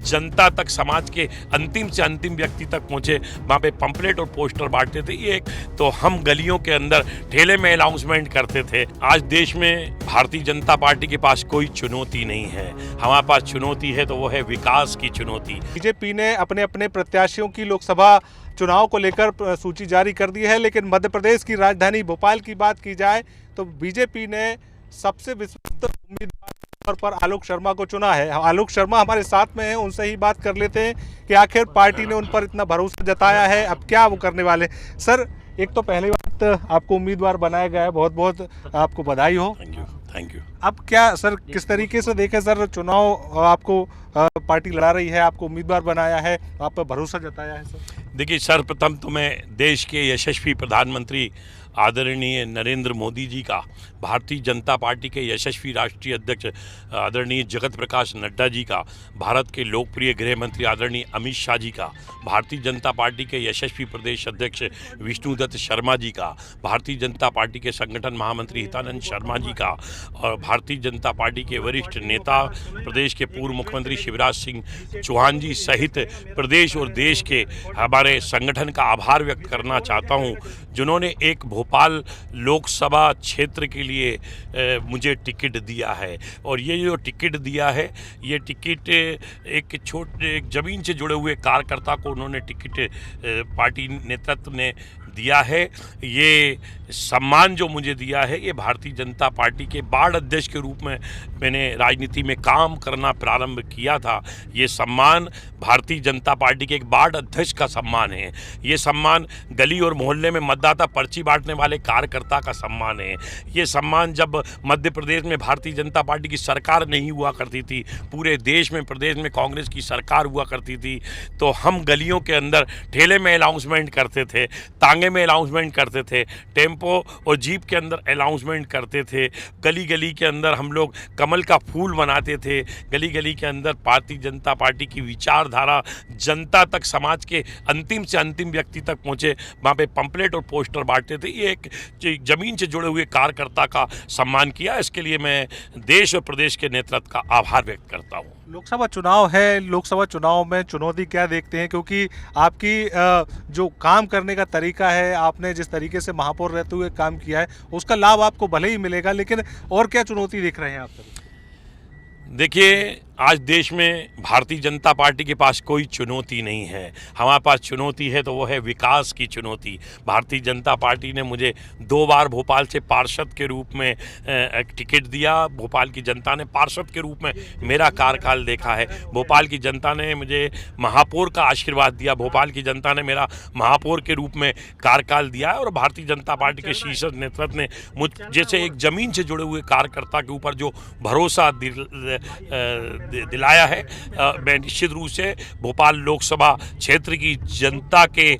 जनता तक, समाज के अंतिम से अंतिम व्यक्ति तक पहुंचे, वहाँ पे पंपलेट और पोस्टर बांटते थे। ये एक तो हम गलियों के अंदर ठेले में अनाउंसमेंट करते थे। आज देश में भारतीय जनता पार्टी के पास कोई चुनौती नहीं है, हमारे पास चुनौती है तो वो है विकास की चुनौती। बीजेपी ने अपने अपने प्रत्याशियों की लोकसभा चुनाव को लेकर सूची जारी कर दी है, लेकिन मध्य प्रदेश की राजधानी भोपाल की बात की जाए तो बीजेपी ने सबसे विश्वस्त उम्मीदवार के तौर पर आलोक शर्मा को चुना है। आलोक शर्मा हमारे साथ में हैं, उनसे ही बात कर लेते हैं कि आखिर पार्टी ने उन पर इतना भरोसा जताया है, अब क्या वो करने वाले। सर, एक तो पहली बात, आपको उम्मीदवार बनाया गया है, बहुत बहुत आपको बधाई हो। Thank you. अब क्या सर, किस तरीके से देखें सर, चुनाव आपको पार्टी लड़ा रही है, आपको उम्मीदवार बनाया है, आप पर भरोसा जताया है सर? देखिए, सर्वप्रथम तो मैं देश के यशस्वी प्रधानमंत्री आदरणीय नरेंद्र मोदी जी का, भारतीय जनता पार्टी के यशस्वी राष्ट्रीय अध्यक्ष आदरणीय जगत प्रकाश नड्डा जी का, भारत के लोकप्रिय गृह मंत्री आदरणीय अमित शाह जी का, भारतीय जनता पार्टी के यशस्वी प्रदेश अध्यक्ष विष्णुदत्त शर्मा जी का, भारतीय जनता पार्टी के संगठन महामंत्री हितानंद शर्मा जी का और भारतीय जनता पार्टी के वरिष्ठ नेता प्रदेश के पूर्व मुख्यमंत्री शिवराज सिंह चौहान जी सहित प्रदेश और देश के हमारे संगठन का आभार व्यक्त करना चाहता हूं, जिन्होंने एक भोपाल लोकसभा क्षेत्र के लिए मुझे टिकट दिया है। और ये जो टिकट दिया है, ये टिकट एक ज़मीन से जुड़े हुए कार्यकर्ता को उन्होंने टिकट पार्टी नेतृत्व ने दिया है। ये सम्मान जो मुझे दिया है, ये भारतीय जनता पार्टी के वार्ड अध्यक्ष के रूप में मैंने राजनीति में काम करना प्रारंभ किया था। ये सम्मान भारतीय जनता पार्टी के एक वार्ड अध्यक्ष का सम्मान है। ये सम्मान गली और मोहल्ले में मतदाता पर्ची बांटने वाले कार्यकर्ता का सम्मान है। ये सम्मान जब मध्य प्रदेश में भारतीय जनता पार्टी की सरकार नहीं हुआ करती थी, पूरे देश में प्रदेश में कांग्रेस की सरकार हुआ करती थी, तो हम गलियों के अंदर ठेले में अनाउंसमेंट करते थे, तांगे में अनाउंसमेंट करते थे, टेम्पो और जीप के अंदर अनाउंसमेंट करते थे, गली गली के अंदर हम लोग कमल का फूल बनाते थे, गली गली के अंदर भारतीय जनता पार्टी की विचारधारा जनता तक, समाज के अंतिम से अंतिम व्यक्ति तक पहुंचे, वहाँ पे पंपलेट और पोस्टर बांटते थे। ये एक जमीन से जुड़े हुए कार्यकर्ता का सम्मान किया। इसके लिए मैं देश और प्रदेश के नेतृत्व का आभार व्यक्त करता हूँ। लोकसभा चुनाव है, लोकसभा चुनाव में चुनौती क्या देखते हैं, क्योंकि आपकी जो काम करने का तरीका है, आपने जिस तरीके से महापौर रहते हुए काम किया है, उसका लाभ आपको भले ही मिलेगा, लेकिन और क्या चुनौती देख रहे हैं आप सर? देखिए, आज देश में भारतीय जनता पार्टी के पास कोई चुनौती नहीं है, हमारे पास चुनौती है तो वो है विकास की चुनौती। भारतीय जनता पार्टी ने मुझे 2 बार भोपाल से पार्षद के रूप में एक टिकट दिया। भोपाल की जनता ने पार्षद के रूप में मेरा कार्यकाल देखा है। भोपाल की जनता ने मुझे महापौर का आशीर्वाद दिया। भोपाल की जनता ने मेरा महापौर के रूप में कार्यकाल दिया है। और भारतीय जनता पार्टी के शीर्ष नेतृत्व ने मुझ जैसे एक ज़मीन से जुड़े हुए कार्यकर्ता के ऊपर जो भरोसा दिलाया है, मैं निश्चित रूप से भोपाल लोकसभा क्षेत्र की जनता के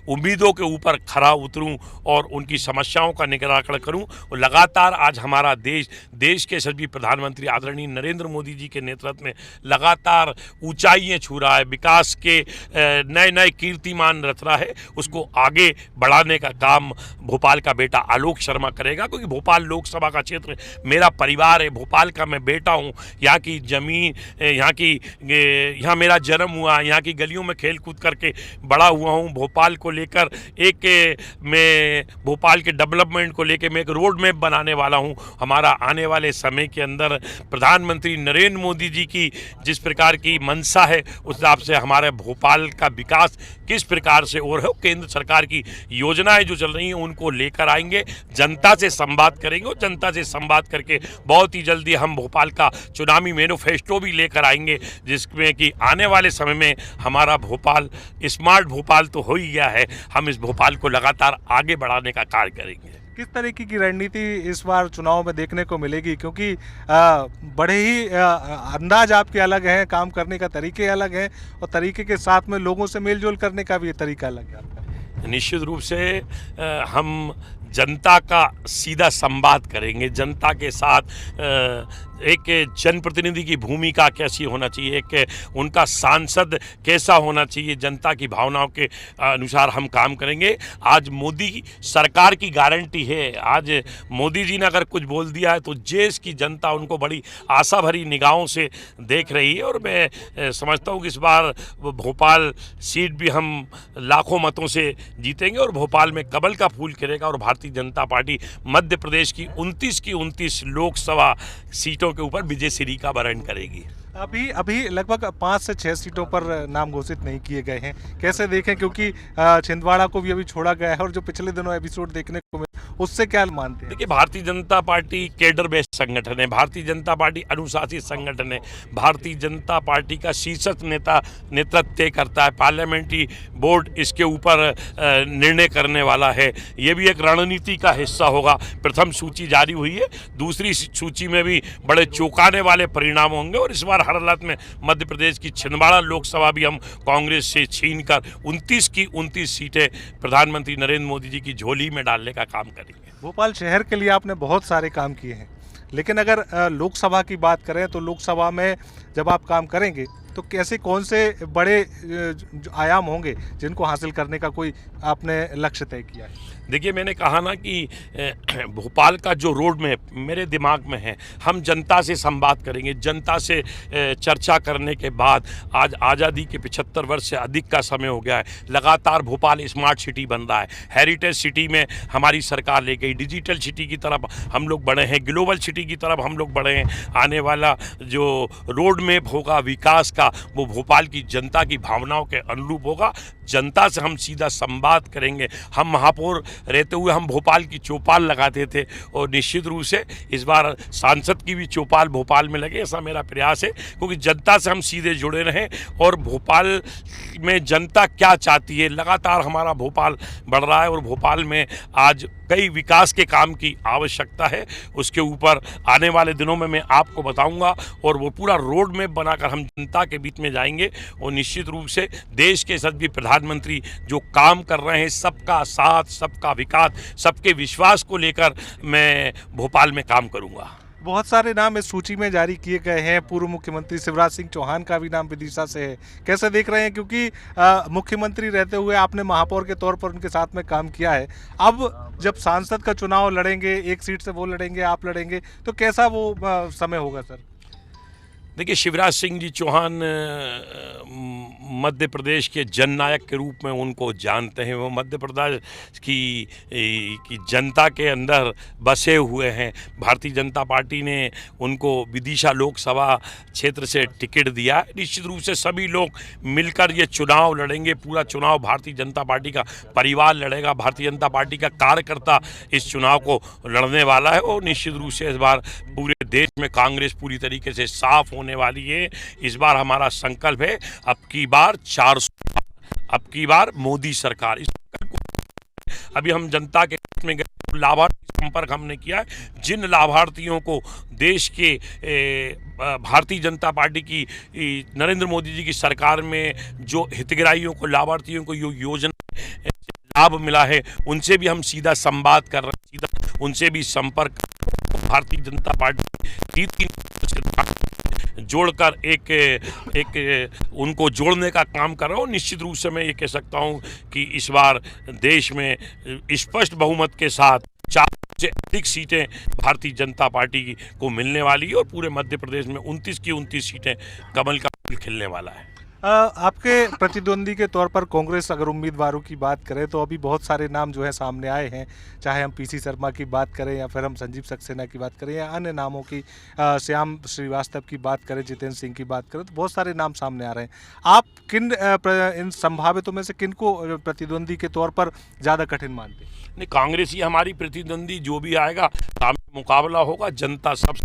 उम्मीदों के ऊपर खरा उतरूं और उनकी समस्याओं का निराकरण करूं। और लगातार आज हमारा देश के यशस्वी प्रधानमंत्री आदरणीय नरेंद्र मोदी जी के नेतृत्व में लगातार ऊंचाइयां छू रहा है, विकास के नए नए कीर्तिमान रच रहा है। उसको आगे बढ़ाने का काम भोपाल का बेटा आलोक शर्मा करेगा, क्योंकि भोपाल लोकसभा का क्षेत्र मेरा परिवार है, भोपाल का मैं बेटा हूँ। यहाँ की ज़मीन, यहाँ मेरा जन्म हुआ, यहाँ की गलियों में खेल कूद करके बड़ा हुआ हूँ। भोपाल को लेकर मैं भोपाल के डेवलपमेंट को लेकर मैं एक रोड मैप बनाने वाला हूँ। हमारा आने वाले समय के अंदर प्रधानमंत्री नरेंद्र मोदी जी की जिस प्रकार की मंशा है, उस हिसाब से हमारे भोपाल का विकास किस प्रकार से और है, केंद्र सरकार की योजनाएं जो चल रही हैं उनको लेकर आएंगे, जनता से संवाद करेंगे और जनता से संवाद करके बहुत ही जल्दी हम भोपाल का चुनावी मैनिफेस्टो भी लेकर आएंगे, जिसमें कि आने वाले समय में हमारा भोपाल स्मार्ट भोपाल तो हो ही गया है, हम इस भोपाल को लगातार आगे बढ़ाने का कार्य करेंगे। किस तरीके की रणनीति इस बार चुनाव में देखने को मिलेगी, क्योंकि बड़े ही अंदाज आपके अलग हैं, काम करने का तरीके अलग हैं और तरीके के साथ में लोगों से मेलजोल करने का भी तरीका अलग है आपका? निश्चित रूप से हम जनता का सीधा संवाद करेंगे, जनता के साथ एक जनप्रतिनिधि की भूमिका कैसी होना चाहिए, एक उनका सांसद कैसा होना चाहिए, जनता की भावनाओं के अनुसार हम काम करेंगे। आज मोदी सरकार की गारंटी है, आज मोदी जी ने अगर कुछ बोल दिया है तो देश की जनता उनको बड़ी आशा भरी निगाहों से देख रही है। और मैं समझता हूँ कि इस बार भोपाल सीट भी हम लाखों मतों से जीतेंगे और भोपाल में कमल का फूल खिलेगा और भारतीय जनता पार्टी मध्य प्रदेश की 29 लोकसभा सीटों के ऊपर विजय श्री का वरण करेगी। अभी अभी लगभग 5 से 6 सीटों पर नाम घोषित नहीं किए गए हैं, कैसे देखें, क्योंकि छिंदवाड़ा को भी अभी छोड़ा गया है और जो पिछले दिनों एपिसोड देखने को मिला उससे क्या मानते हैं? देखिए, Bharatiya Janata party cadre based संगठन है, भारतीय जनता पार्टी अनुशासित संगठन है, भारतीय जनता पार्टी का शीर्षक नेता नेतृत्व तय करता है, पार्लियामेंट्री बोर्ड इसके ऊपर निर्णय करने वाला है। ये भी एक रणनीति का हिस्सा होगा। प्रथम सूची जारी हुई है, दूसरी सूची में भी बड़े चौंकाने वाले परिणाम होंगे और इस बार हर हालत में मध्य प्रदेश की छिंदवाड़ा लोकसभा भी हम कांग्रेस से छीनकर 29 सीटें प्रधानमंत्री नरेंद्र मोदी जी की झोली में डालने का काम करेंगे। भोपाल शहर के लिए आपने बहुत सारे काम किए हैं, लेकिन अगर लोकसभा की बात करें तो लोकसभा में जब आप काम करेंगे तो कैसे, कौन से बड़े आयाम होंगे जिनको हासिल करने का कोई आपने लक्ष्य तय किया है? देखिए, मैंने कहा ना कि भोपाल का जो रोड मैप मेरे दिमाग में है, हम जनता से संवाद करेंगे। जनता से चर्चा करने के बाद आज आज़ादी के 75 वर्ष से अधिक का समय हो गया है, लगातार भोपाल स्मार्ट सिटी बन रहा है, हेरिटेज सिटी में हमारी सरकार ले गई, डिजिटल सिटी की तरफ हम लोग बढ़े हैं, ग्लोबल सिटी की तरफ हम लोग बढ़े हैं। आने वाला जो रोड मैप होगा विकास का, वो भोपाल की जनता की भावनाओं के अनुरूप होगा। जनता से हम सीधा संवाद करेंगे। हम महापौर रहते हुए हम भोपाल की चौपाल लगाते थे और निश्चित रूप से इस बार सांसद की भी चौपाल भोपाल में लगे, ऐसा मेरा प्रयास है, क्योंकि जनता से हम सीधे जुड़े रहें और भोपाल में जनता क्या चाहती है। लगातार हमारा भोपाल बढ़ रहा है और भोपाल में आज कई विकास के काम की आवश्यकता है। उसके ऊपर आने वाले दिनों में मैं आपको बताऊंगा और वो पूरा रोड मैप बनाकर हम जनता के बीच में जाएंगे और निश्चित रूप से देश के सभी प्रधानमंत्री जो काम कर रहे हैं, सबका साथ, सबका विकास, सबके विश्वास को लेकर मैं भोपाल में काम करूंगा। बहुत सारे नाम इस सूची में जारी किए गए हैं। पूर्व मुख्यमंत्री शिवराज सिंह चौहान का भी नाम विदिशा से है, कैसे देख रहे हैं, क्योंकि मुख्यमंत्री रहते हुए आपने महापौर के तौर पर उनके साथ में काम किया है। अब जब सांसद का चुनाव लड़ेंगे, एक सीट से वो लड़ेंगे, आप लड़ेंगे, तो कैसा वो समय होगा सर? देखिए, शिवराज सिंह जी चौहान मध्य प्रदेश के जननायक के रूप में उनको जानते हैं। वो मध्य प्रदेश की जनता के अंदर बसे हुए हैं। भारतीय जनता पार्टी ने उनको विदिशा लोकसभा क्षेत्र से टिकट दिया है। निश्चित रूप से सभी लोग मिलकर ये चुनाव लड़ेंगे। पूरा चुनाव भारतीय जनता पार्टी का परिवार लड़ेगा, भारतीय जनता पार्टी का कार्यकर्ता इस चुनाव को लड़ने वाला है और निश्चित रूप से इस बार पूरे देश में कांग्रेस पूरी तरीके से साफ होने वाली है। इस बार हमारा संकल्प है, अब की बार 400, अब की बार मोदी सरकार। इस अभी हम जनता के बीच में गए, लाभार्थी संपर्क हमने किया है। जिन लाभार्थियों को देश के भारतीय जनता पार्टी की नरेंद्र मोदी जी की सरकार में जो हितग्राहियों को, लाभार्थियों को योजना लाभ मिला है, उनसे भी हम सीधा संवाद कर रहे हैं, सीधा उनसे भी संपर्क। भारतीय जनता पार्टी 3 जोड़कर एक उनको जोड़ने का काम कर रहा हूँ। निश्चित रूप से मैं ये कह सकता हूँ कि इस बार देश में स्पष्ट बहुमत के साथ 4 से अधिक सीटें भारतीय जनता पार्टी को मिलने वाली है और पूरे मध्य प्रदेश में 29 सीटें कमल का फूल खिलने वाला है। आपके प्रतिद्वंदी के तौर पर कांग्रेस अगर उम्मीदवारों की बात करें तो अभी बहुत सारे नाम जो है सामने आए हैं, चाहे हम पीसी शर्मा की बात करें या फिर हम संजीव सक्सेना की बात करें या अन्य नामों की, श्याम श्रीवास्तव की बात करें, जितेंद्र सिंह की बात करें, तो बहुत सारे नाम सामने आ रहे हैं। आप किन इन संभावितों में से किन को प्रतिद्वंदी के तौर पर ज़्यादा कठिन मानते हैं? नहीं, कांग्रेस ही हमारी प्रतिद्वंदी, जो भी आएगा सामने मुकाबला होगा। जनता सब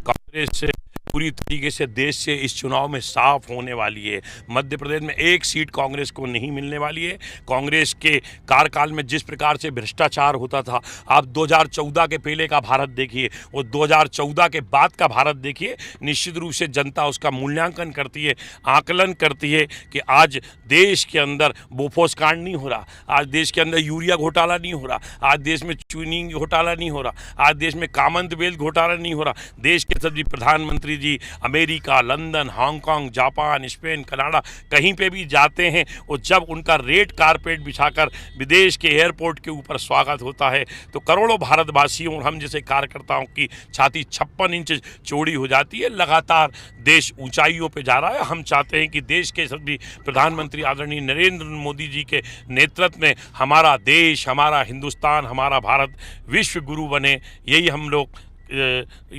कांग्रेस से पूरी तरीके से देश से इस चुनाव में साफ होने वाली है। मध्य प्रदेश में एक सीट कांग्रेस को नहीं मिलने वाली है। कांग्रेस के कार्यकाल में जिस प्रकार से भ्रष्टाचार होता था, आप 2014 के पहले का भारत देखिए और 2014 के बाद का भारत देखिए, निश्चित रूप से जनता उसका मूल्यांकन करती है, आकलन करती है कि आज देश के अंदर बोफोर्स कांड नहीं हो रहा, आज देश के अंदर यूरिया घोटाला नहीं हो रहा, आज देश में चीनी घोटाला नहीं हो रहा, आज देश में कॉमनवेल्थ घोटाला नहीं हो रहा। देश के सभी प्रधानमंत्री ji America, London, Hong Kong, Japan, Spain, Canada कहीं पे भी जाते हैं और जब उनका रेड कारपेट बिछाकर विदेश के एयरपोर्ट के ऊपर स्वागत होता है तो करोड़ों भारतवासियों और हम जैसे कार्यकर्ताओं की छाती 56 इंच चौड़ी हो जाती है। लगातार देश ऊंचाइयों पे जा रहा है। हम चाहते हैं कि देश के सभी प्रधानमंत्री आदरणीय नरेंद्र मोदी जी के नेतृत्व में हमारा देश, हमारा हिंदुस्तान, हमारा भारत विश्व गुरु बने, यही हम लोग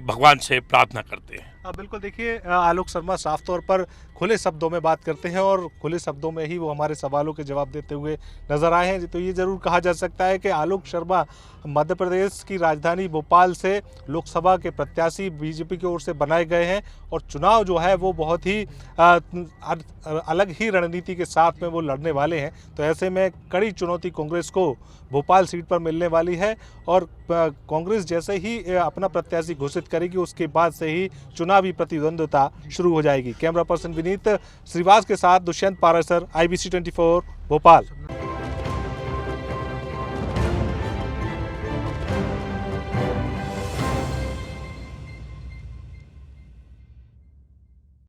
भगवान से प्रार्थना करते हैं। बिल्कुल, देखिए आलोक शर्मा साफ तौर पर खुले शब्दों में बात करते हैं और खुले शब्दों में ही वो हमारे सवालों के जवाब देते हुए नजर आए हैं। तो ये जरूर कहा जा सकता है कि आलोक शर्मा मध्य प्रदेश की राजधानी भोपाल से लोकसभा के प्रत्याशी बीजेपी की ओर से बनाए गए हैं और चुनाव जो है वो बहुत ही अलग ही रणनीति के साथ में वो लड़ने वाले हैं। तो ऐसे में कड़ी चुनौती कांग्रेस को भोपाल सीट पर मिलने वाली है और कांग्रेस जैसे ही अपना प्रत्याशी घोषित करेगी उसके बाद से ही चुनावी प्रतिद्वंद्विता शुरू हो जाएगी। कैमरा पर्सन विनीत श्रीवास के साथ दुष्यंत पारासर, IBC 24 भोपाल।